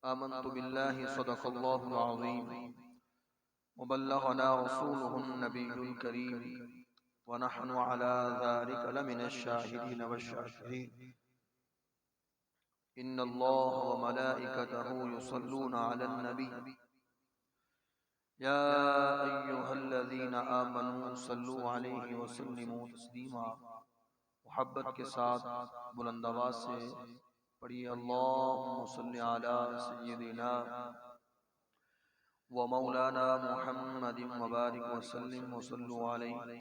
आमन्तु बिल्लाहि सदक़ल्लाहुल अज़ीम व बल्लगना रसूलुहुन नबियुल करीम व नहनु अला ज़ालिका लमिनश शाहिदीन वश्शाकिरीन। इन्नल्लाह व मलाइकतहु युसल्लूना अलन नबी या अय्युहल्लज़ीना आमनू सल्लु अलैहि व सल्लिमू तस्लीमा। मोहब्बत के साथ बुलंद आवाज़ से पढ़िए अल्लाहुम्मा सल्लि अला सय्यिदिना व मौलाना मुहम्मदिन व बारिक व सल्लिम व सल्लु अलैहि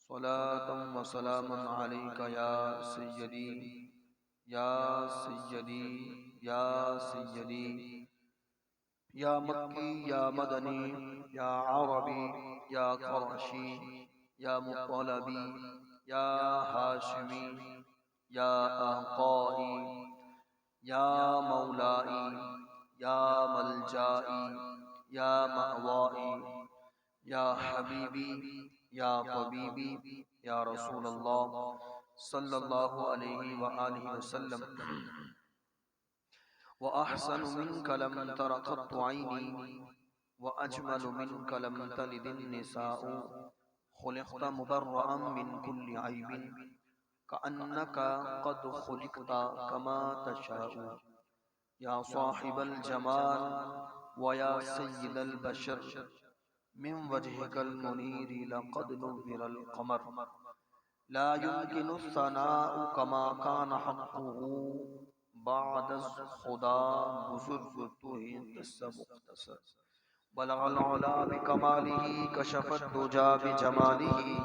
सलातम व सलामन अलैका या सय्यदी या सय्यदी या सय्यदी या मक्की या मदनी या अरबी या क़ुरैशी या मुत्तलबी या हाशिमी या आक़ाई या मौलाई या मलजाई या मअवाई या हबीबी या तबीबी या रसूल अल्लाह सल्लल्लाहु अलैहि व आलिहि वसल्लम। व अहसनु मिनका लम तर क़त्तु ऐनी व अजमलु मिनका लम तलिदिन निसाउ खुलिक़्ता मुबर्रअन मिन कुल्लि ऐबिन कअन्नका क़द खुलिक़्ता कमा तशाउ या साहिबल जमाल व या सय्यिदल बशर मिन वजहिकल मुनीरि लक़द नुव्विरल क़मर ला युमकिनु सनाउ कमा कान हक़्क़ुहु बअदज़ खुदा बुज़ुर्ग ही मुख्तसर बलगल उला बिकमालिही कशफत दुजा बिजमालिही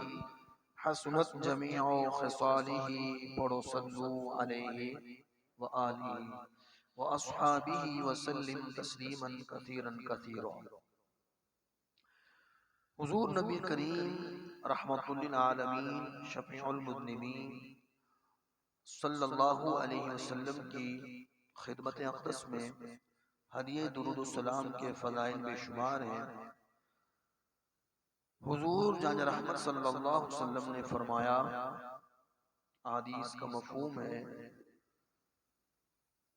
हसनत जमीउ खिसालिही। पढ़ो सल्लु अलैहि व आलिहि व अस्हाबिही व सल्लिम तस्लीमन कसीरन कसीरा। हुजूर नबी करीम रहमतुल लिल आलमीन शफीउल मुज़निबीन सल्लल्लाहु अलैहि वसल्लम की खिदमत अक़दस में हदिये दुरूद सलाम के फ़ज़ाइल बेशुमार हैं। हुजूर जान रहमत सल्लल्लाहु अलैहि वसल्लम ने फरमाया, हदीस का मफ़हूम है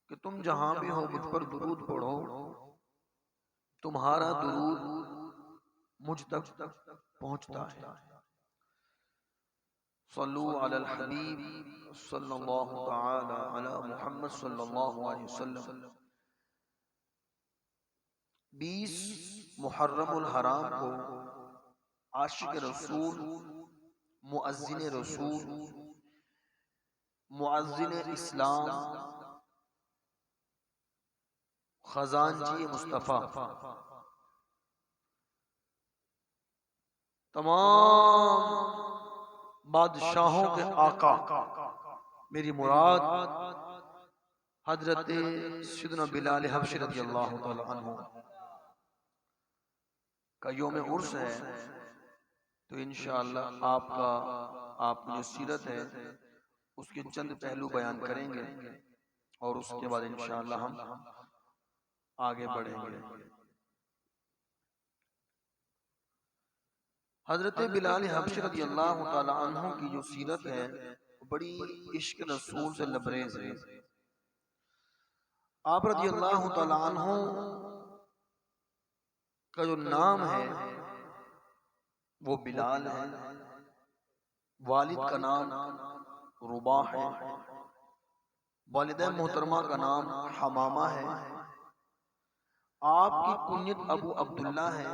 कि तुम जहां भी हो मुझ पर दुरूद पढ़ो, तुम्हारा दुरूद मुझ तक पहुंचता है। सल्लु अलल हबीब सल्लल्लाहु तआला अला मुहम्मद सल्लल्लाहु अलैहि वसल्लम। 20 मुहर्रमुल हराम को आशिक रसूल, मुअज्जिन रसूल, मुअज्जिन इस्लाम, खजानजी मुस्तफ़ा, तमाम बादशाहों के आका, मेरी मुराद हजरत सैयदना बिलाल हबशी रज़ियल्लाहु तआला अन्हु का यौम उर्स है। तो इंशाअल्लाह आपकी जो सीरत है उसके चंद पहलू बयान करेंगे और उसके बाद इंशाअल्लाह हम आगे बढ़ेंगे। हजरत बिलाल हबशी रज़ियल्लाहु तआला अन्हु की जो सीरत है बड़ी इश्क रसूल से लबरेज है। आप रज़ियल्लाहु तआला अन्हु का जो नाम है वो बिलाल है, वालिद का नाम रुबा है, वालिदा मोहतरमा का नाम हमामा है, आपकी कुन्यत अबू अब्दुल्ला है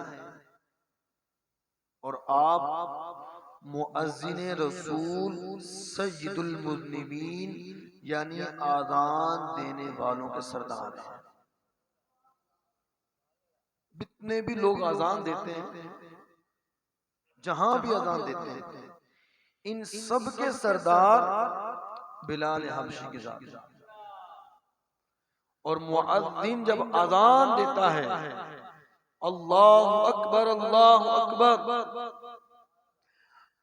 और आप मुअज्जिन रसूल सय्यदुल मुज़निबीन यानी आज़ान देने वालों के सरदार हैं। जितने भी लोग आज़ान देते हैं, जहां भी आज़ान देते हैं, इन सब के सरदार बिलाल हबशी के साथ। और मुअज्जिन जब आज़ान देता है अल्लाहु अकबर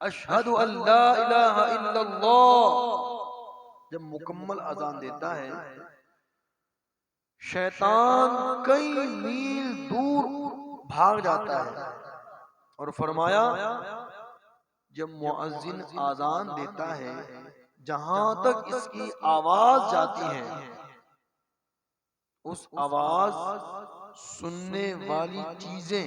अशहदु अल्ला इलाहा इल्लल्लाह, जब मुकम्मल अज़ान देता है शैतान कई मील दूर भाग जाता है। और फरमाया जब मुअज्जिन आज़ान देता है जहां तक इसकी आवाज जाती है उस आवाज सुनने वाली चीजें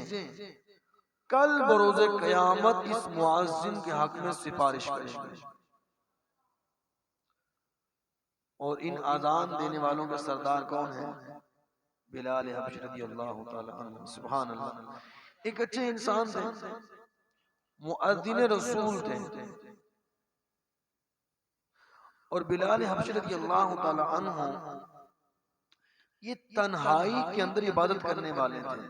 कल बरोज़े क़यामत इस मुअज्जिन के हक में सिफारिश करेंगे। और इन आज़ान देने वालों के सरदार कौन है? बिलाल हबशी रज़ियल्लाहु ताला अन्हु। सुभान अल्लाह। एक अच्छे इंसान थे, मुअज्जिन रसूल थे, और बिलाल हबशी रज़ियल्लाहु ताला अन्हु ये तन्हाई के अंदर इबादत करने वाले थे।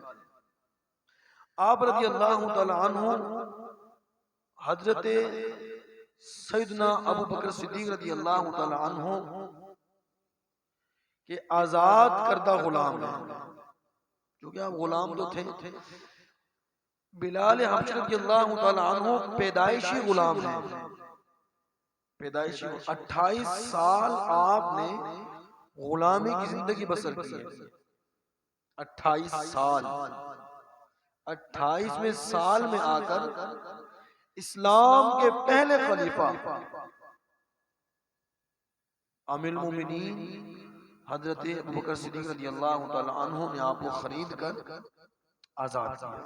आप रज़ियल्लाहु ताला अन्हु हजरत सैयदना अबू बकर सिद्दीक रज़ियल्लाहु ताला अन्हु के आजाद करदा गुलाम हैं, क्योंकि आप गुलाम तो थे। बिलाल हबशी रज़ियल्लाहु ताला अन्हु पैदाइशी गुलाम हैं, पैदाइशी 28 साल आपने गुलामी की जिंदगी बसर की है। 28 साल, 28वें साल में आकर इस्लाम के पहले खलीफा अमीरुल मोमिनीन हजरत अबू बकर सिद्दीक रज़ियल्लाहु ताला अन्हु ने आपको खरीद कर आजाद किया।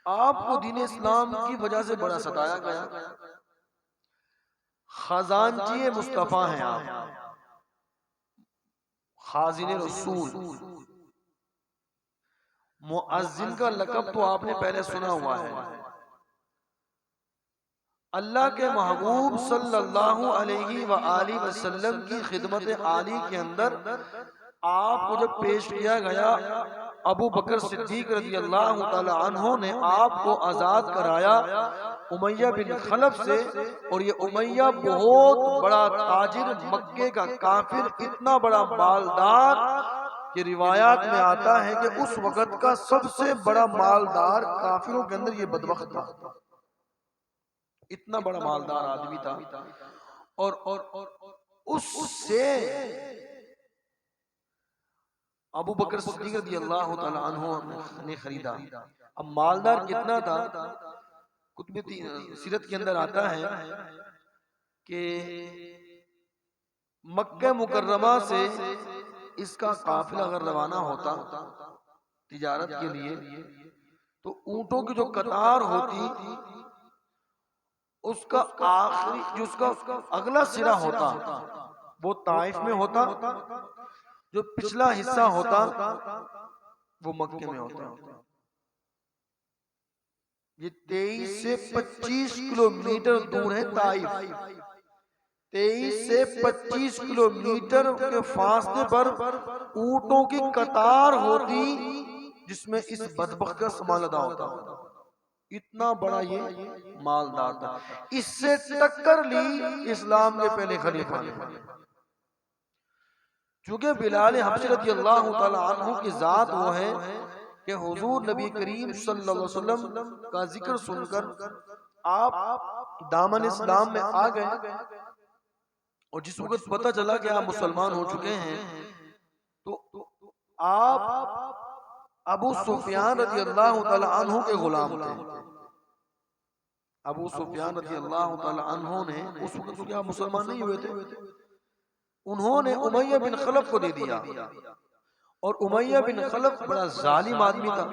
आपको दीन इस्लाम की वजह से बड़ा सताया गया। खजानची मुस्तफा हैं आप, खाजिन रसूल। मुअज्जिन का लक़ब तो आपने पहले सुना हुआ है। अल्लाह के महबूब सल्लल्लाहु अलैहि वसल्लम की खिदमत आली के अंदर आपको जब पेश किया गया, अबू बकर सिद्दीक रज़ियल्लाहु ताला अन्हु ने आपको आजाद कराया उमैया बिन खलफ से। और ये उमैया बहुत बड़ा ताजिर, मक्के का काफिर, इतना बड़ा मालदार कि रिवायात में आता है कि उस वक़्त का सबसे बड़ा मालदार काफिरों के अंदर ये बदबख्त था। इतना बड़ा मालदार आदमी था। और उससे अबू बकर सिद्दीक रज़ियल्लाहु ताला अन्हु ने खरीदा। अब मालदार कितना था? कुतुब सीरत के अंदर आता है कि मक्का मुकर्रमा से इसका काफिला अगर रवाना होता तिजारत के लिए, तो ऊंटों की जो कतार होती, उसका आखिरी जो उसका अगला सिरा होता वो ताइफ में होता, जो पिछला हिस्सा होता वो मक्के में होता। ये 23 से 25 किलोमीटर दूर है ताइफ। 23 से 25 किलोमीटर के फासले पर ऊंटों की कतार होती, जिसमें इस बदबख्त का सामान लदा होता। इतना बड़ा ये मालदार था। इससे टक्कर ली इस्लाम के पहले खलीफा ने। चूंकि बिलाल हबशी रज़ियल्लाहु ताला अन्हु की जात वो है कि हुजूर नबी करीम सल्लल्लाहु अलैहि वसल्लम का जिक्र सुनकर आप दामन इस्लाम में आ गए। और जिस वक्त पता चला कि आप मुसलमान हो चुके हैं, तो आप अबू सुफियान रज़ियल्लाहु ताला अन्हु के गुलाम थे। अबू सुफियान रज़ियल्लाहु ताला अन्हु ने उस वक्त तो क्या मुसलमान नहीं हुए थे, उन्होंने उमैया बिन खलफ को दे दिया। और उमैया बिन खलफ बड़ा जालिम आदमी था।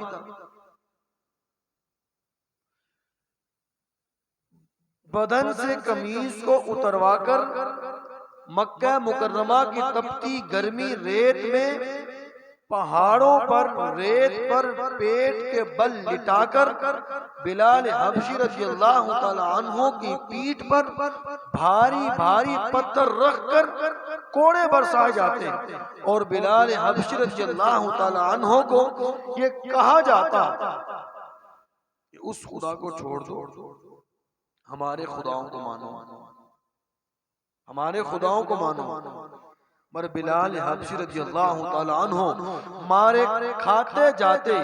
बदन से कमीज को उतरवाकर मक्का मुकर्रमा की तपती गर्मी रेत में, पहाड़ों पर रेत पर पेट के बल लिटाकर बिलाल हबशी रज़ियल्लाहु ताला अन्हु की पीठ पर भारी भारी पत्थर रखकर कोड़े बरसाए जाते। और बिलाल हबशी रज़ियल्लाहु ताला अन्हु को ये कहा जाता कि उस खुदा को छोड़ दो, हमारे खुदाओं को मानो, हमारे खुदाओं को मानो। मगर बिलाल हबशी रज़ियल्लाहु ताला अन्हु मारे खाते जाते,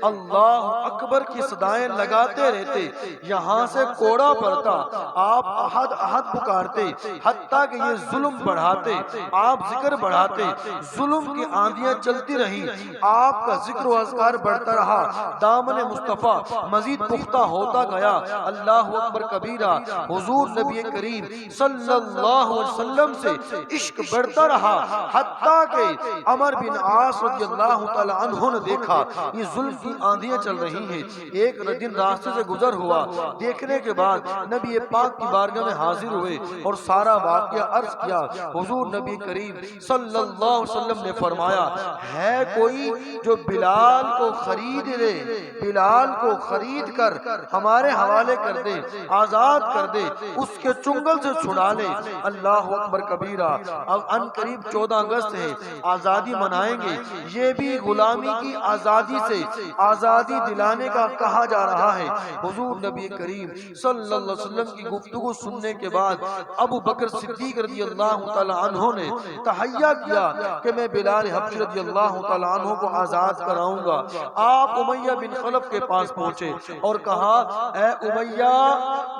अल्लाह अकबर की सदाएं लगाते रहते। यहाँ से कोड़ा पड़ता, आप अहद अहद पुकारते, हत्ता कि ये जुल्म बढ़ाते, आप जिक्र बढ़ाते, जुल्म की आंधियां चलती रही, आपका जिक्र व अज़कार बढ़ता रहा, दामन मुस्तफ़ा मजीद पुख्ता होता गया। अल्लाहु अकबर कबीरा। हुजूर नबी करीम सल्लल्लाहु अलैहि वसल्लम से इश्क बढ़ता रहा, हत्ता के अमर बिन आस रज़ियल्लाहु तआला अन्हु ने देखा ये जुल्म की आंधियां चल रही हैं। एक दिन रास्ते से गुजर हुआ, देखने के बाद नबी पाक की बारगाह में हाजिर हुए और सारा वाक़या अर्ज किया। हुजूर नबी करीम सल्लल्लाहु अलैहि वसल्लम ने फरमाया, है कोई जो बिलाल को खरीद ले, बिलाल को खरीद कर हमारे हवाले कर दे, आजाद कर दे, उसके चुंगल से छुड़ा ले। अल्लाह अकबर कबीरा। अब अन करीब 14 अगस्त है, आजादी मनाएंगे। ये भी गुलामी की आजादी से आजादी दिलाने का कहा जा रहा है। हुजूर नबी करीम सल्लल्लाहु अलैहि वसल्लम की गुफ्तगू सुनने के बाद अबू बकर सिद्दीक रज़ियल्लाहु तआला अन्हु ने तहय्या किया कि मैं बिलाल हबशी रज़ियल्लाहु तआला अन्हु को आजाद कराऊंगा। आप उमैया बिन खलफ के पास पहुंचे और कहा, ए उमैया,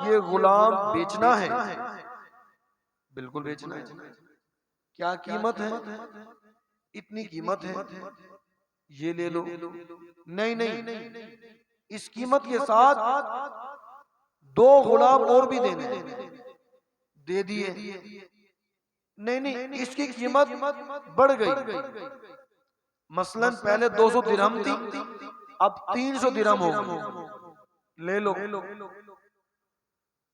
ये गुलाम बेचना है। बिल्कुल बेचना है। क्या कीमत है? इतनी कीमत है, ये ले लो। नहीं नहीं, इस कीमत के साथ 2 गुलाम और भी देने। दे दिए। नहीं नहीं, इसकी कीमत बढ़ गई। मसलन पहले 200 दिरहम थी, अब 300 दिरहम हो गई। ले लो।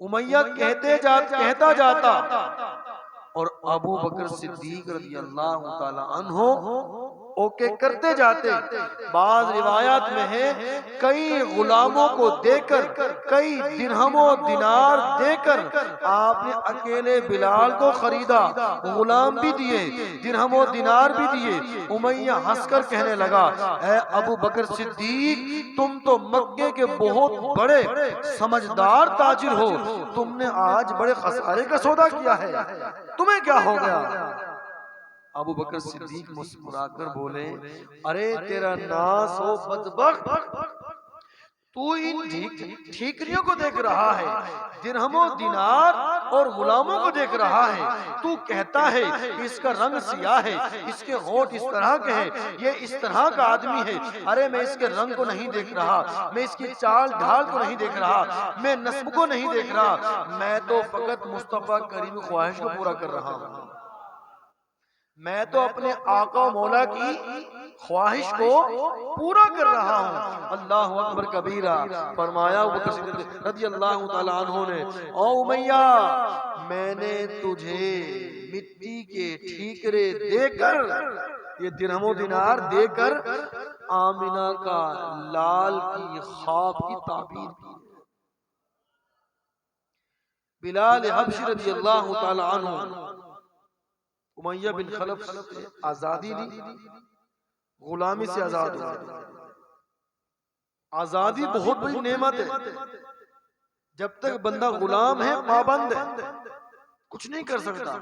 उमैया कहता जाता और अबू बकर सिद्दीक रज़ियल्लाहु तआला अन्हु ओके करते जाते। बाज़ रिवायात में है कई गुलामों को देकर, कई दिरहमों दिनार देकर आपने अकेले बिलाल को खरीदा, गुलाम भी दिए, दिरहमों दिनार भी दिए। उमैया हंसकर कहने लगा, ऐ अबू बकर सिद्दीक, तुम तो मक्के के बहुत बड़े समझदार ताजिर हो, तुमने आज बड़े खसारे का सौदा किया है, तुम्हें क्या हो गया? अबू बकर सिद्दीक मुस्कुराकर बोले, अरे तेरा नास हो बदबख्त, तू इन ठीकरियों को देख रहा है, दिरहमों दिनार और गुलामों को देख रहा है। तू कहता है इसका रंग सियाह है, इसके होठ इस तरह के हैं, ये इस तरह का आदमी है। अरे मैं इसके रंग को नहीं देख रहा, मैं इसकी चाल ढाल को नहीं देख रहा, मैं नस्ब को नहीं देख रहा, मैं तो फकत मुस्तफा करीम की ख्वाहिश को पूरा कर रहा हूँ। मैं तो अपने आका मौला की ख्वाहिश को पूरा कर रहा हूँ। अल्लाह अकबर कबीरा। फरमाया रज़ियल्लाहु तआला अन्हु ने, ओ उमैया, मैंने तुझे मिट्टी के ठीकरे देकर, ये दिरहमो दिनार देकर आमिना का लाल की ख्वाब की ताबीर की। बिलाल हबशी रज़ियल्लाहु तआला अन्हु उमैया बिन खलफ से आजादी ली, गुलामी से आजाद हुआ। आजादी बहुत बड़ी नेमत है। जब तक बंदा गुलाम है, पाबंद है, कुछ नहीं कर सकता।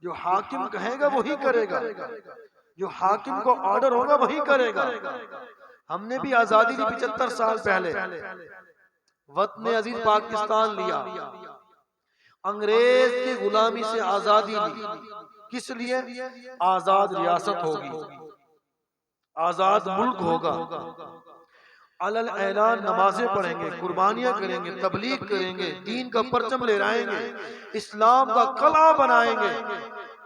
जो हाकिम कहेगा वही करेगा, जो हाकिम को ऑर्डर होगा वही करेगा। हमने भी आजादी ली 75 साल पहले, वतन अजीज पाकिस्तान लिया, अंग्रेज की गुलामी से आजादी ली। किस लिए? आजाद रियासत होगी, आजाद मुल्क होगा, अलल ऐलान नमाजें पढ़ेंगे, कुर्बानियां करेंगे, तबलीग करेंगे, दीन का परचम लहराएंगे, इस्लाम का कला बनाएंगे।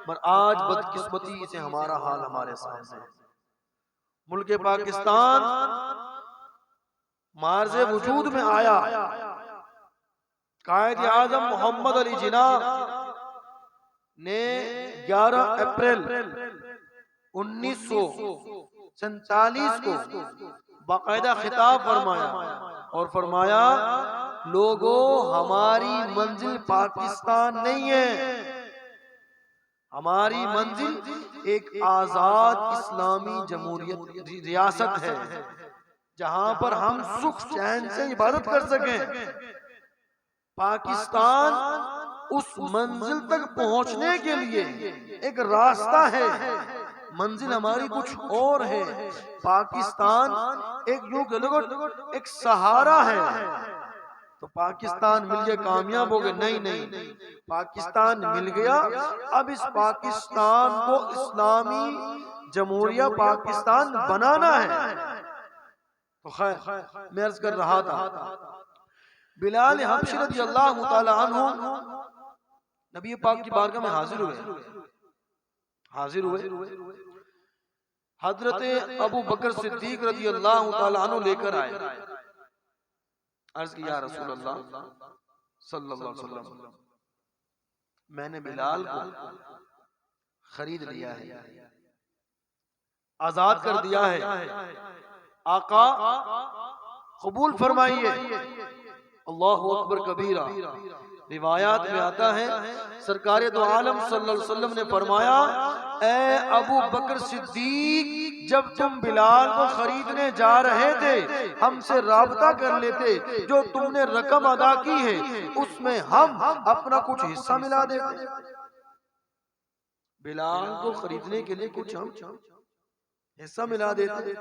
पर आज बदकिस्मती से हमारा हाल हमारे सामने। मुल्क पाकिस्तान मार्ज़े वजूद में आया, कायद आज़म मोहम्मद अली जिन्ना ने 11 अप्रैल 1947 को बाकायदा खिताब फरमाया और फरमाया, लोगों, हमारी मंजिल पाकिस्तान नहीं है, हमारी मंजिल एक आजाद इस्लामी जमहूरियत रियासत है, जहां पर हम सुख चैन से इबादत कर सकें। पाकिस्तान उस मंजिल तक पहुंचने के लिए एक रास्ता है, मंजिल हमारी कुछ और है। पाकिस्तान एक यूं कह लो एक सहारा है। तो पाकिस्तान मिल गया कामयाब हो गए? नहीं नहीं, पाकिस्तान मिल गया, अब इस पाकिस्तान को इस्लामी जमहूरिया पाकिस्तान बनाना है। तो खैर मैं अर्ज कर रहा था, बिलाल हबशी रज़ियल्लाहु तआला अन्हु नबी पाक की बारगाह में हाजिर हुए। हाजिर हुए। हजरत अबू बकर सिद्दीक रज़ी अल्लाह तआला अन्हु लेकर आए। अर्ज किया, रसूल अल्लाह सल्लल्लाहु अलैहि वसल्लम, मैंने बिलाल को खरीद लिया है, आजाद कर दिया है, आका कबूल फरमाइए। अल्लाहु अकबर कबीरा। रिवायात में आता है सरकारे दो आलम सल्लल्लाहु अलैहि वसल्लम ने फरमाया, ए अबू बकर सिद्दीक, जब तुम बिलाल को खरीदने जा रहे थे हमसे राबता कर लेते, जो तुमने रकम अदा की है उसमें हम अपना कुछ हिस्सा मिला देते। बिलाल को खरीदने के लिए कुछ हम हिस्सा मिला देते।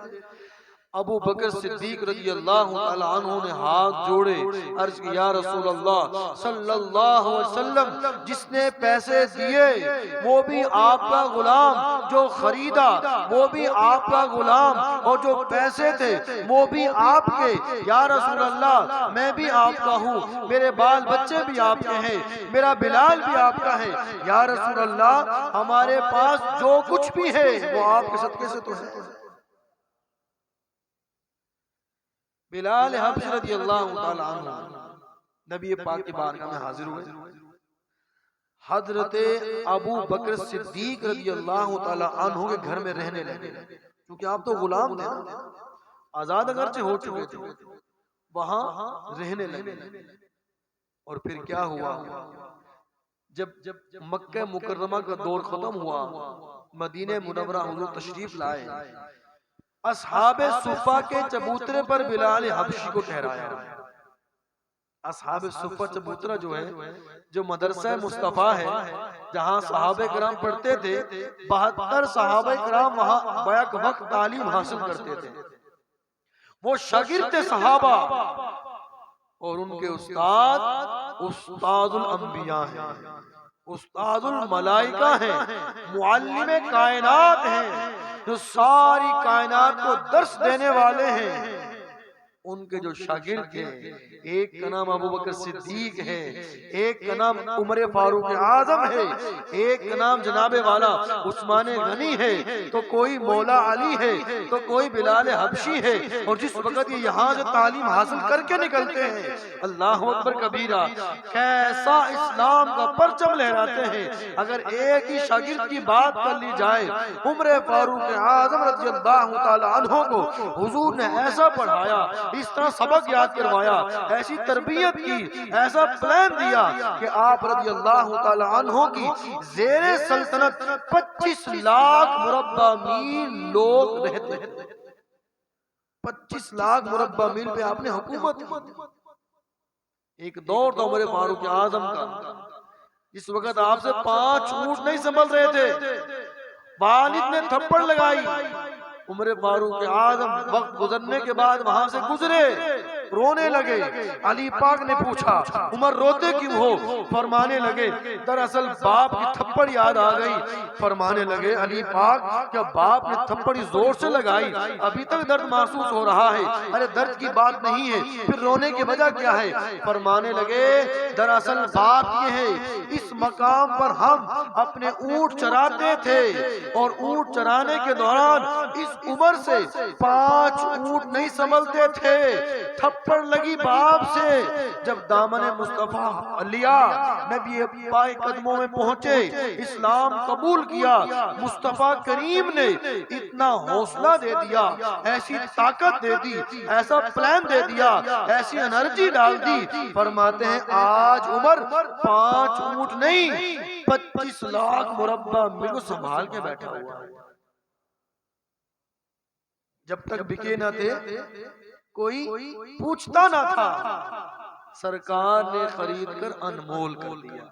अबू बकर सिद्दीक रज़ी अल्लाह तआला अन्हु ने हाथ जोड़े, अर्ज किया, रसूल अल्लाह सल्लल्लाहु अलैहि वसल्लम, जिसने पैसे दिए वो भी आपका गुलाम, जो खरीदा वो भी आपका गुलाम, और जो पैसे थे वो भी आपके। या रसूल अल्लाह, मैं भी आपका हूँ, मेरे बाल बच्चे भी आपके हैं, मेरा बिलाल भी आपका है। या रसूल अल्लाह, हमारे पास जो कुछ भी है वो आपके सदके से तो है। बिलाल हबशी रज़ियल्लाहु ताला अन्हु नबी पाक की बारगाह में हाजिर हुए। हजरत अबू बकर सिद्दीक रज़ियल्लाहु ताला अन्हु के घर में रहने लगे, क्योंकि आप तो गुलाम थे ना, आजाद अगरचे हो चुके थे, वहां रहने लगे। और फिर क्या हुआ, जब मक्का मुकर्रमा का दौर खत्म हुआ, मदीने मुनव्वरा हुजूर तशरीफ लाए, असहाबे सुफा के चबूतरे पर बिलाल हबशी को ठहराया। असहाबे सुफा चबूतरा जो है, जो मदरसा मुस्तफा है, जहाँ सहाबे किराम पढ़ते थे, 72 सहाबे किराम वहाँ बैक वक्त तालीम हासिल करते थे। वो शागिर्द थे सहाबा, और उनके उस्ताद उस्तादुल अंबिया हैं, उस्तादुल मलाइका हैं, मुअल्लिमे कायनात हैं, जो सारी कायनात को दर्स देने वाले हैं। उनके जो शागिर्द थे, एक का नाम अबू बकर सिद्दीक है, एक का नाम उमर फारूक आजम है, एक का नाम जनाबे वाला उस्मान गनी है, तो कोई मौला अली है, तो कोई बिलाल हबशी है। और जिस वक्त ये यहाँ से तालीम हासिल करके निकलते हैं, अल्लाह अकबर कबीरा, कैसा इस्लाम का परचम लहराते हैं। अगर एक ही शागिर्द की बात कर ली जाए, उमर फारूक आजम रज़ियल्लाहु ताला अन्हु को हुजूर ने ऐसा पढ़ाया, इस तरह सबक याद करवाया, ऐसी तरबियत की, ऐसा प्लान दिया कि आप रज़ियल्लाहु ताला अन्हु की ज़ेरे सल्तनत 25 लाख मुरब्बा मील लोग रहते हैं। 25 लाख मुरब्बा मील पे आपने हुकूमत की। एक दौर था उमर फारूक आजम का, इस वक्त आपसे 5 ऊंट नहीं संभल रहे थे, वालिद ने थप्पड़ लगाई। उमर फारूक आजम वक्त गुजरने के बाद वहां से गुजरे, रोने लगे। अली पाक ने पूछा, उमर रोते क्यों हो? फरमाने लगे, दरअसल बाप की थप्पड़ याद आ गई। फरमाने लगे, अली पाक, क्या बाप ने थप्पड़ जोर से लगाई? अभी तक दर्द महसूस हो रहा है। अरे दर्द की बात नहीं है, फिर रोने की वजह क्या है? फरमाने लगे, दरअसल बात ये है, इस मकाम पर हम अपने ऊंट चराते थे, और ऊंट चराने के दौरान इस उम्र से 5 ऊंट नहीं संभलते थे। थप्पड़ लगी बाप से। जब दामने मुस्तफा लिया, नबी पाक कदमों में पहुंचे, इस्लाम कबूल किया, मुस्तफा करीम ने इतना हौसला दे दिया, ऐसी ताकत दे दी, ऐसा प्लान दे दिया, ऐसी एनर्जी डाल दी। फरमाते हैं आज उम्र 5 ऊंट नहीं 25 लाख मुरब्बा मील को संभाल के बैठा हुआ है। जब तक बिके न थे कोई पूछता ना था, सरकार ने खरीद कर अनमोल कर दिया।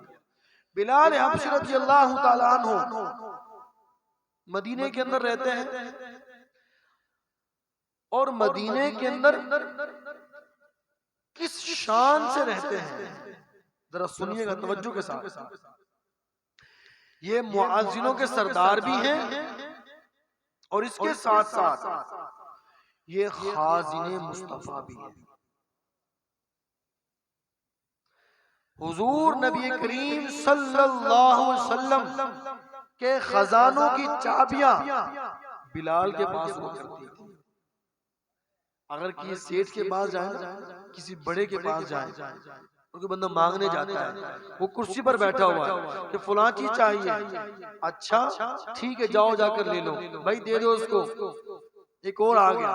बिलाल हबशी रज़ियल्लाहु ताला अन्हु मदीने के अंदर रहते हैं, और मदीने के अंदर किस शान से रहते हैं जरा सुनिएगा तवज्जो के साथ। ये मुअज्जिनों के सरदार भी हैं, और इसके साथ साथ ये खाजिने मुस्तफा भी है। हुजूर नबी करीम सल्लल्लाहु अलैहि वसल्लम के खजानों की चाबियां बिलाल के पास हुआ करती थी। अगर किसी सेठ के पास जाए ना, किसी बड़े के पास जाए, क्योंकि बंदा मांगने जाता है, वो कुर्सी पर बैठा हुआ है कि फलां चीज चाहिए, अच्छा ठीक है जाओ जाकर ले लो भाई, दे दो उसको, एक और आ गया,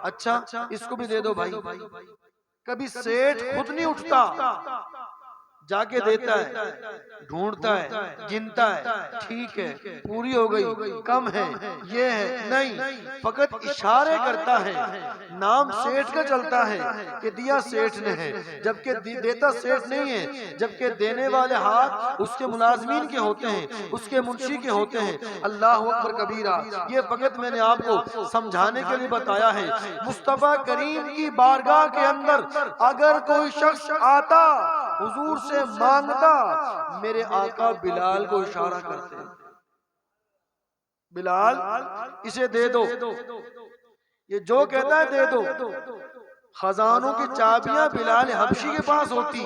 अच्छा इसको भी दे दो भाई। कभी सेठ खुद नहीं उठता, जाके देता है, ढूंढता है, गिनता है, ठीक है पूरी हो गई, कम है, ये है, नहीं, फकत इशारे करता है, नाम सेठ का चलता है कि दिया सेठ ने है, जबकि देता सेठ नहीं है, जबकि देने वाले हाथ उसके मुलाजमीन के होते हैं, उसके मुंशी के होते हैं। अल्लाह अकबर कबीरा। ये फकत मैंने आपको समझाने के लिए बताया है। मुस्तफा करीम की बारगाह के अंदर अगर कोई शख्स आता, हुजूर से मांगता, मेरे आका बिलाल को इशारा करते, बिलाल इसे दे दो, ये जो कहता है दे दो। खजानों की चाबियां बिलाल हबशी के पास होती।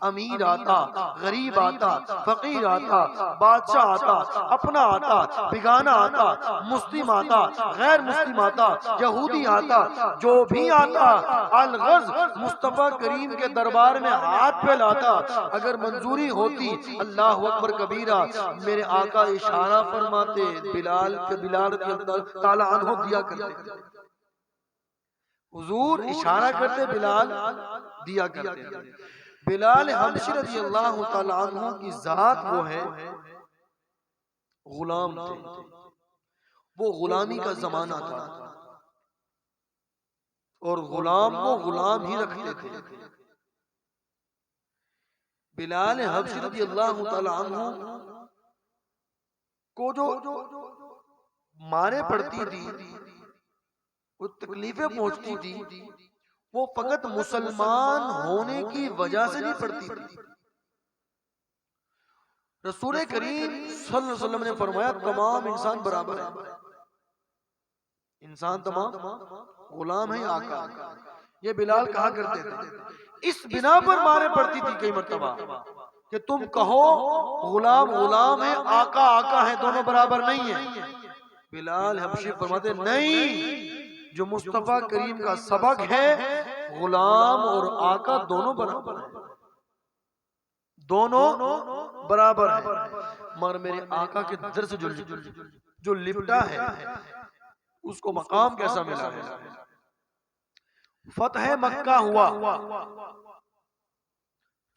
अमीर आता, गरीब आता, फकीर आता, बादशाह आता, अपना आता, बिगाना आता, मुस्लिम आता, गैर मुस्लिम आता, यहूदी आता, जो भी आता अलगज मुस्तफा करीम के दरबार में हाथ फैलाता। अगर मंजूरी होती, अल्लाह अकबर कबीरा, मेरे आका इशारा फरमाते, बिलाल के अंदर ताला अनहो दिया करते, हुजूर इशारा करते, बिलाल दिया करते। बिलाल हबशी रज़ी अल्लाह तआला अन्हु की जात वो है, गुलाम थे, वो गुलामी का जमाना था और गुलाम को गुलाम ही रखते थे। बिलाल हबशी रज़ी अल्लाह तआला अन्हु को जो मारे पड़ती थी, वो तकलीफें पहुंचती थी, वो फकत मुसलमान होने की वजह से नहीं पड़ती थी। रसूल करीम सल्लल्लाहु अलैहि वसल्लम ने फरमाया, तमाम इंसान बराबर है, इंसान तमाम गुलाम है आका। ये बिलाल कहा करते थे। इस बिना पर मारे पड़ती थी कई मर्तबा कि तुम कहो गुलाम गुलाम है, आका आका है, दोनों बराबर नहीं है। बिलाल हबशी फरमाते, नहीं, जो मुस्तफा करीम का सबक है, गुलाम और आका दोनों बराबर है, दोनों बराबर है। मगर मेरे आका के दर से जो लिपटा है, उसको मकाम कैसा मिला है। फतह मक्का हुआ,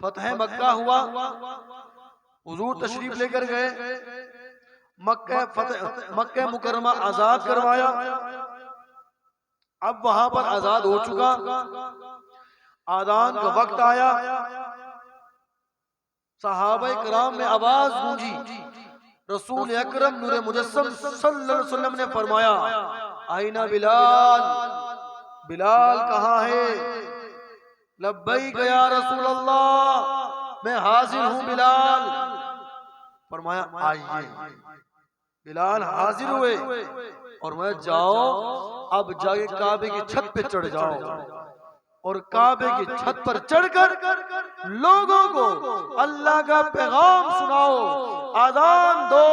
फतह मक्का हुआ, हुजूर तशरीफ लेकर गए, मक्का मुकरमा आजाद करवाया। अब वहां पर आजाद हो चुका, आदान का वक्त आया, सहाबाए किराम में आवाज गूंजी, रसूल अकरम नूरे मुजस्सम सल्लल्लाहु अलैहि वसल्लम ने फरमाया, आईना बिलाल, बिलाल कहाँ है? लब्बैक या रसूल अल्लाह, मैं हाजिर हूँ बिलाल। फरमाया आइए। बिलाल हाजिर हुए और मैं, जाओ अब जाके काबे की छत पे चढ़ जाओ और काबे की छत पर चढ़कर लोगों को अल्लाह का पैगाम सुनाओ, आजान दो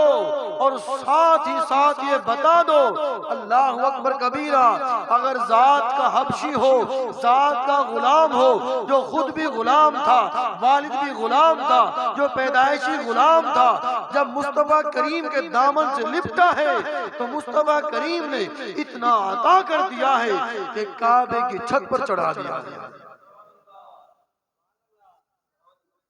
और साथ ही साथ ये बता दो, अल्लाह अकबर कबीरा, अगर जात का हबशी हो, जात का गुलाम हो, जो खुद भी गुलाम था, वालिद भी गुलाम था, जो पैदाइशी गुलाम था, जब मुस्तफा करीम के दामन से लिपटा है तो मुस्तफा करीम ने इतना अता कर दिया है कि काबे की छत पर चढ़ा दिया।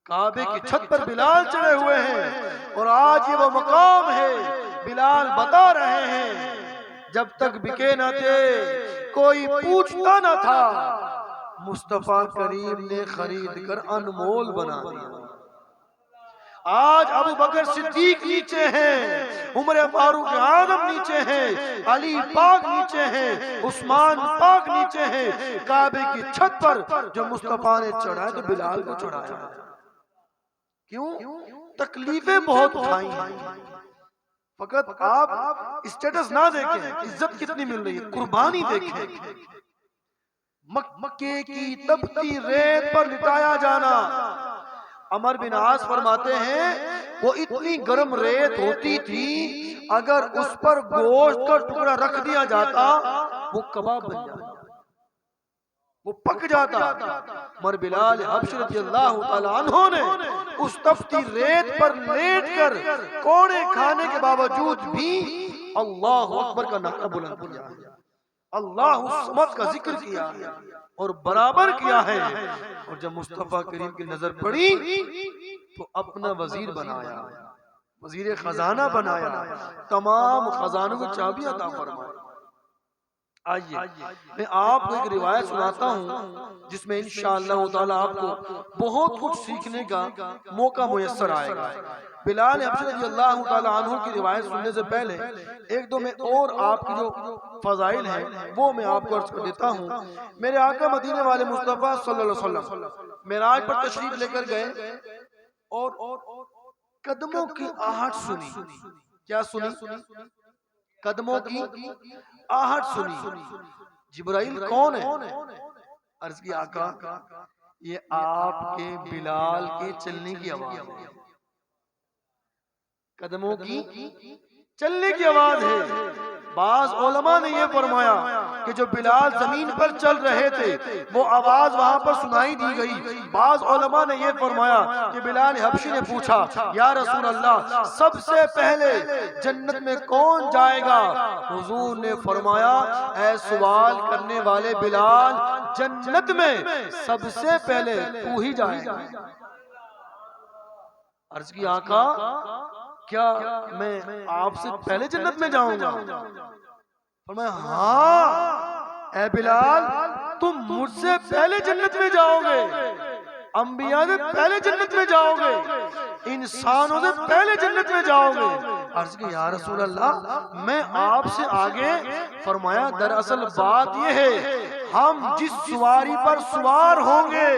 काबे की छत पर बिलाल चढ़े हुए हैं और आज ये वो मकाम है। बिलाल बता रहे हैं, जब तक बिके न थे कोई पूछता न था, मुस्तफा करीम ने खरीद कर अनमोल बना दिया। आज अबू बकर सिद्दीक नीचे हैं, उमर फारूक आजम नीचे हैं, अली पाक नीचे हैं, उस्मान पाक नीचे हैं। काबे की छत पर जो मुस्तफा ने चढ़ाया तो बिलाल को चढ़ाया। क्यों? तकलीफें बहुत उठाई हैं। फकत आप स्टेटस ना देखें, इज्जत कितनी मिल रही है, कुर्बानी देखें। मक्के की तपती रेत पर लिटाया जाना, अमर बिन आस फरमाते हैं वो इतनी गर्म रेत होती थी, अगर उस पर गोश्त का टुकड़ा रख दिया जाता वो कबाब बन जाता, वो पक जाता। मर बिलाल हबशी रज़ियल्लाहु ताला अन्हु ने उस तपती रेत पर लेटकर कोड़े खाने के बावजूद भी अल्लाहु अकबर का नारा बुलंद किया, अल्लाहु समद का जिक्र किया और बराबर किया है। और जब मुस्तफा करीम की नजर पड़ी तो अपना वजीर बनाया, वजीर खजाना बनाया, तमाम खजानों की चाबी अता फरमाई। आइए मैं आपको एक रिवायत सुनाता हूँ जिसमें इंशाअल्लाह ताला आपको बहुत कुछ सीखने का मौका मुयस्सर आएगा। बिलाल हबशी रज़ियल्लाहु ताला अन्हु की रिवायत सुनने से पहले एक दो में और आपकी जो फजाइल है वो मैं आपको अर्ज कर देता हूँ। मेरे आका मदीने वाले मुस्तफा सल्लल्लाहु अलैहि वसल्लम मेराज पर तशरीफ लेकर गए और कदमों की आहट सुनी। क्या सुनी? कदमों की आहट सुनी। जिब्राइल कौन है? अर्ज की आका ये आपके बिलाल के चलने की आवाज है, कदमों की चलने की आवाज है। बाज उलमा ने ये फरमाया कि जो बिलाल जमीन पर चल रहे थे वो आवाज वहां पर सुनाई दी गई। बाज उलमा ने ये फरमाया कि बिलाल हबशी ने पूछा, या रसूल अल्लाह सबसे पहले जन्नत में कौन जाएगा? हुजूर ने फरमाया, ऐ सवाल करने वाले बिलाल, जन्नत में सबसे पहले तू ही जाएगा। अर्ज की आका क्या मैं आपसे पहले जन्नत में जाऊंगा? फरमाया हाँ ऐ बिलाल तुम मुझसे पहले जन्नत में जाओगे, अंबिया से पहले जन्नत में जाओगे, इंसानों से पहले जन्नत में जाओगे। अर्ज की या रसूल अल्लाह मैं आपसे आगे? फरमाया दरअसल बात यह है हम जिस सवारी पर सवार होंगे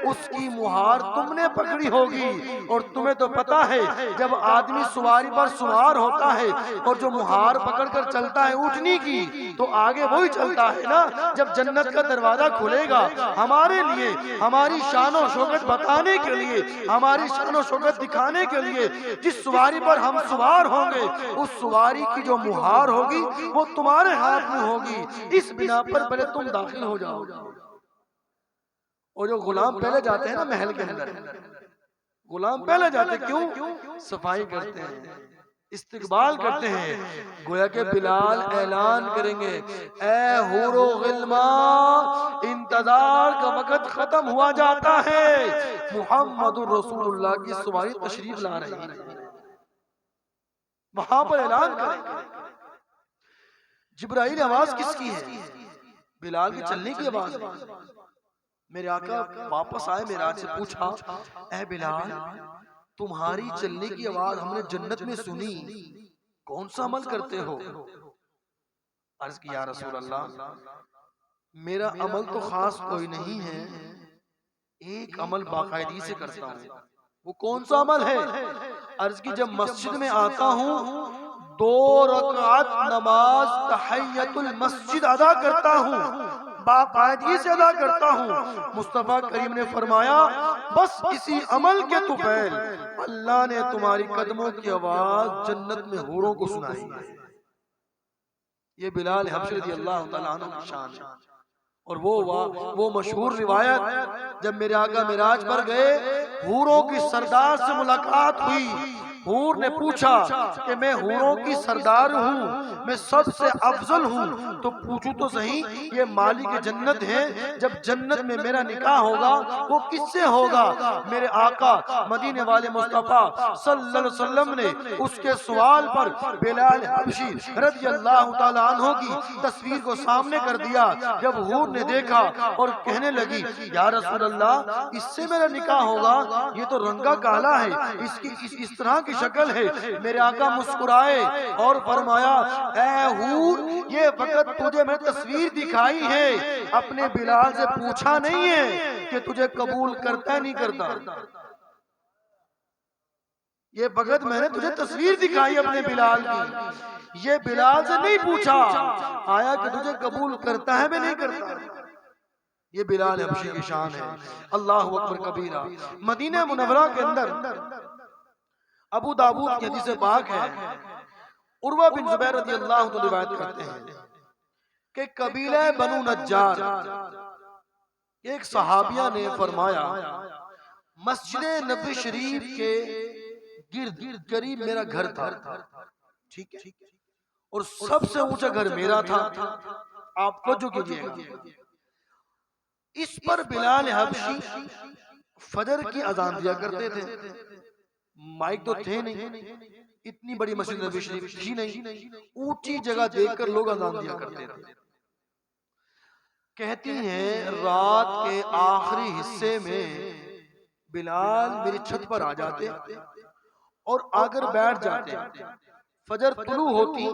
उसकी मुहार तुमने पकड़ी होगी, और तुम्हें तो पता है जब आदमी सवारी पर सवार होता है और जो मुहार पकड़कर चलता है उठनी की, तो आगे वही चलता है ना। जब जन्नत का दरवाजा खुलेगा हमारे लिए, हमारी शान और शौकत बताने के लिए, हमारी शान और शौकत दिखाने के लिए, जिस सवारी पर हम सवार होंगे उस सवारी की जो मुहार होगी वो तुम्हारे हाथ में होगी। इस बिना पर पहले तुम दाखिल हो जाओ। और जो गुलाम पहले जाते हैं ना महल के अंदर, गुलाम पहले जाते क्यों? सफाई करते हैं, इस्तकबाल करते हैं। गोया के बिलाल ऐलान करेंगे, ऐ हूरो गिल्मा इंतजार का वक्त खत्म हुआ जाता है, मुहम्मदुर रसूलुल्लाह की सवारी तशरीफ ला रही है। वहां पर ऐलान करेंगे। जिब्राइल आवाज किसकी है? बिलाल के चलने की आवाज। मेरे आका वापस आए मेराज से पूछा, ऐ बिलाल तुम्हारी चलने की आवाज हमने जन्नत में सुनी, कौन सा अमल करते हो? अर्ज किया रसूल अल्लाह मेरा अमल तो खास कोई नहीं है, एक अमल बाकायदगी से करता हूँ। वो कौन सा अमल है? अर्ज की जब मस्जिद में आता हूँ 2 रकात नमाज तहियतुल मस्जिद अदा करता हूँ, बाकायदगी से अदा करता हूँ। मुस्तफा करीम ने फरमाया बस इसी अमल के तुफैल अल्लाह ने तुम्हारी कदमों की आवाज जन्नत में हूरों को सुनाई। ये बिलाल हबशी रज़ियल्लाहु ताला अन्हु की शान है। और वो मशहूर रिवायत जब मेरे आका मिराज पर गए, हूरों की सरदार से मुलाकात हुई। हूर ने पूछा कि मैं हूरों की सरदार हूँ, मैं सबसे अफजल हूँ, तो पूछूं तो सही ये मालिक जन्नत है, जब जन्नत में मेरा निकाह होगा वो किससे होगा? मेरे आका मदीने वाले मुस्तफा सल्लल्लाहु अलैहि वसल्लम ने उसके सवाल पर बिलाल हबशी रज़ियल्लाहु ताला अन्हु की तस्वीर को सामने कर दिया। जब हूर ने देखा और कहने लगी, या रसूल अल्लाह इससे मेरा निकाह होगा, ये तो रंगा काला है, इसकी इस तरह की शक्ल है। मेरे आका मुस्कुराए और फरमाया, ऐ हूर ये वक्त तुझे मैंने तस्वीर दिखाई है, अपने बिलाल से पूछा नहीं है कि तुझे कबूल करता नहीं करता। ये वक्त मैंने तुझे तस्वीर दिखाई अपने बिलाल की, ये बिलाल से नहीं पूछा आया कि तुझे कबूल करता है मैं नहीं करता। ये बिलाल हबशी की शान है। अल्लाहु अकबर कबीरा। मदीना मुनव्वरा के अंदर अबू दाऊद की हदीस पाक है, उर्वा बिन जुबैर रज़ियल्लाहु अन्हु रिवायत करते हैं कि कबीले बनु नज्जार एक सहाबिया ने फरमाया, मस्जिद नबी शरीफ के गिर्द करीब मेरा घर था, ठीक है, और सबसे ऊंचा घर मेरा था। आप तवज्जो कीजिएगा, इस पर बिलाल हबशी फजर की अजान दिया करते थे। माइक तो थे नहीं, इतनी बड़ी मस्जिद नबी शरीफ थी नहीं, ऊंची जगह देखकर लोग अजान दिया करते थे। कहती हैं रात के आखिरी हिस्से में बिलाल मेरी छत पर आ जाते और आकर बैठ जाते। फजर तुलू होती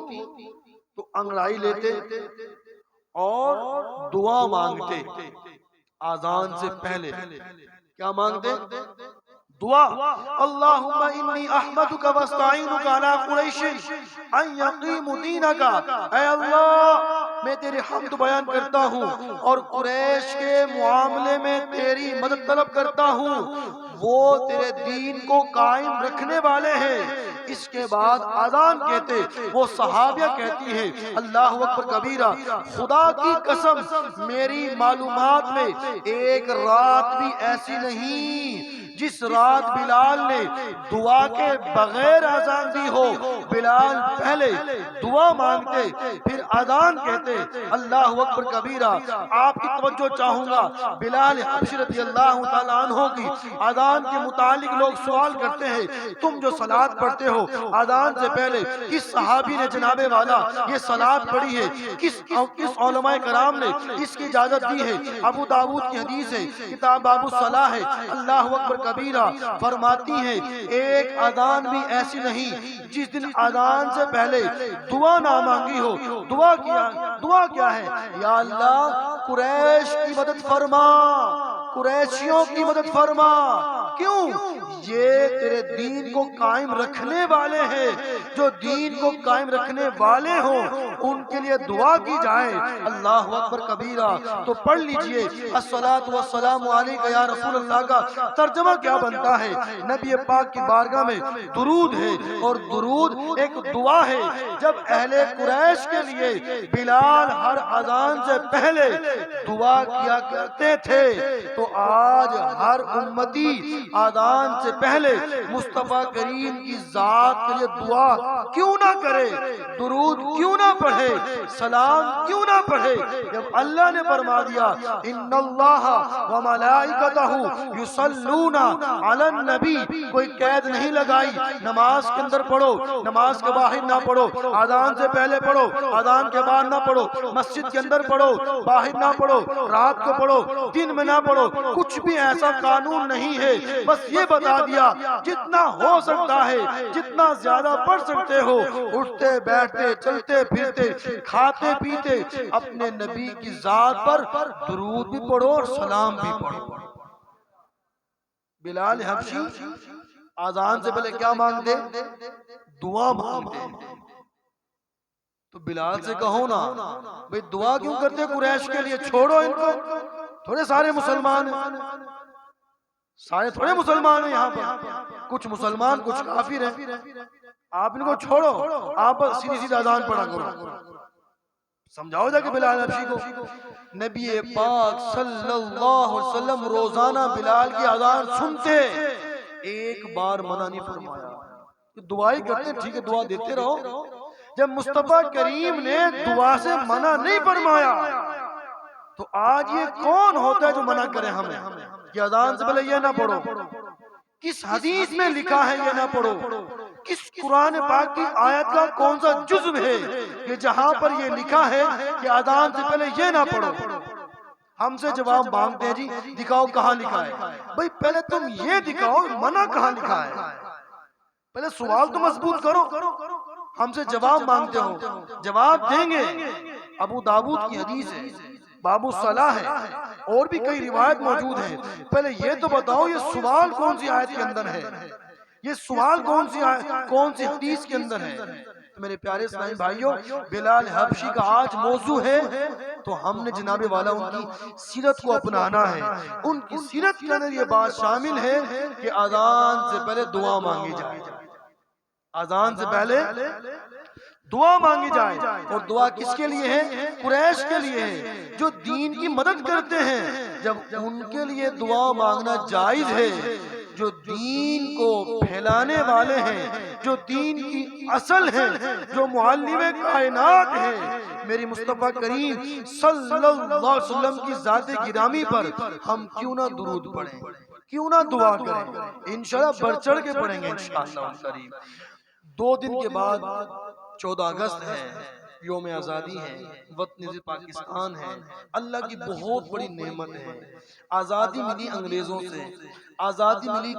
तो अंगड़ाई लेते और दुआ मांगते। आजान से पहले क्या मांगते? दुआ। अल्लाहुम्मा इन्नी अहमदुका वस्तईनुका अला कुरैश अन यकीमु दीनका। ऐ अल्लाह, मैं तेरे हम्द बयान करता हूँ और कुरैश के मामले में तेरी मदद तलब करता हूँ, वो तेरे दीन को कायम रखने वाले हैं। इसके बाद आजान कहते, वो सहाबिया कहती है अल्लाह अकबर कबीरा, खुदा की कसम मेरी मालूमात में एक रात भी ऐसी नहीं जिस रात बिलाल ने दुआ के बगैर आजान दी हो। बिलाल पहले दुआ मांगते फिर आजान कहते। अल्लाह अकबर कबीरा। आपकी तवज्जो चाहूंगा, बिलाल हबशी रज़ियल्लाहु ताला अन्हु की आजान के मुतालिक लोग सवाल करते हैं, तुम जो सलात पढ़ते हो आजान से पहले, किस सहाबी ने जनाबे वाला ये सलात पढ़ी है? किस उलमाए कराम ने इसकी इजाजत दी है? अबू दाऊद की हदीस है, किताब बाबू सलाह है। अल्लाह अकबर कबीरा फरमाती है, एक आजान भी ऐसी नहीं जिस दिन आजान से पहले दुआ ना मांगी हो। दुआ क्या है? या अल्लाह कुरैश की मदद फरमा, कुरैशियों की मदद फरमा। क्यों? ये तेरे दीन को कायम रखने वाले हैं। जो दीन को कायम रखने वाले हो उनके लिए दुआ की जाए। अल्लाह अकबर कबीरा। तो पढ़ लीजिए अस्सलातु वस्सलामु अलैका या रसूल अल्लाह का तर्जमा क्या बनता है? नबी पाक की बारगाह में दुरूद है, और दुरूद एक दुआ है। जब अहले कुरैश के लिए बिलाल हर अजान से पहले दुआ किया करते थे, तो आज हर उम्मती आजान से पहले मुस्तफा करीम की जात के लिए दुआ क्यों ना करे? दुरूद क्यों ना पढ़े? सलाम क्यों ना पढ़े? जब अल्लाह ने फरमा दिया इन्नल्लाह व मलाइकतहु युसल्लूना अलन नबी, कोई कैद नहीं लगाई। नमाज के अंदर पढ़ो, नमाज के बाहर ना पढ़ो, आजान से पहले पढ़ो, आजान के बाद ना पढ़ो, मस्जिद के अंदर पढ़ो, बाहर ना पढ़ो, रात को पढ़ो, दिन में ना पढ़ो, कुछ भी ऐसा कानून नहीं है। बस ये बता दिया जितना हो सकता है, जितना ज्यादा पढ़ सकते हो, उठते बैठते चलते फिरते खाते पीते अपने नबी की जात पर दुरूद भी पढ़ो और सलाम भी पढ़ो। बिलाल हबशी आजान से पहले क्या मांगते? दुआ मांगते। तो बिलाल से कहो ना भाई दुआ क्यों करते कुरैश के लिए? छोड़ो इनको, थोड़े सारे मुसलमान हैं, सारे थोड़े मुसलमान हैं यहाँ पर, कुछ मुसलमान कुछ काफिर हैं। आप इनको छोड़ो, आप सीधी सीधी अजान पढ़ा करो। समझाओ जाके बिलाल हबशी को। नबी पाक सल्लल्लाहु अलैहि वसल्लम रोजाना बिलाल की अजान सुनते, एक बार मना नहीं फरमाया। दुआई करते, ठीक है दुआ देते रहो। जब मुस्तफा करीम ने दुआ से मना नहीं फरमाया, तो आज ये कौन होता है जो मना करे हमें कि अजान से पहले ये ना पढ़ो? किस हदीस में लिखा है ये ना पढ़ो? किस कुरान पाक की आयत का कौन सा जुज़्व है कि जहां पर ये लिखा है कि अजान से पहले ये ना पढ़ो? हमसे जवाब मांगते हैं, जी दिखाओ कहाँ लिखा है। भाई पहले तुम ये दिखाओ मना कहाँ लिखा है, पहले सवाल तो मजबूत करो। हमसे जवाब मांगते हो, जवाब देंगे। अबू दाऊद की हदीस है, बाबू सलाह है, और भी कई रिवायत मौजूद है। पहले ये तो बताओ ये सवाल कौन सी आयत के अंदर है? ये सवाल कौन सी हदीस के अंदर है? तो मेरे प्यारे इस्लामी भाइयों, बिलाल हबशी का आज मौजू है, तो हमने जनाबे वाला उनकी सीरत को अपनाना है। उनकी सीरत के अंदर ये बात शामिल है कि अजान से पहले दुआ मांगी जाए, अजान से पहले दुआ मांगी जाए। और दुआ किसके लिए है? कुरैश के लिए है, जो दीन की मदद करते हैं। जब उनके लिए दुआ मांगना जायज है, जो दीन को फैलाने वाले हैं, जो दीन की असल है, जो मुअल्लिम कायनात है, मेरी मुस्तफा करीम सल्लल्लाहु अलैहि वसल्लम की ज़ात गिरामी पर हम क्यों ना दुरूद पढ़ें, क्यों ना दुआ करें? इंशाअल्लाह बढ़ चढ़ के पढ़ेंगे इंशाअल्लाह करीम। 2 दिन के बाद 14 अगस्त है, योम आज़ादी है, वतन पाकिस्तान है। अल्लाह की बहुत बड़ी नेमत है। आज़ादी मिली अंग्रेजों से, आज़ादी मिली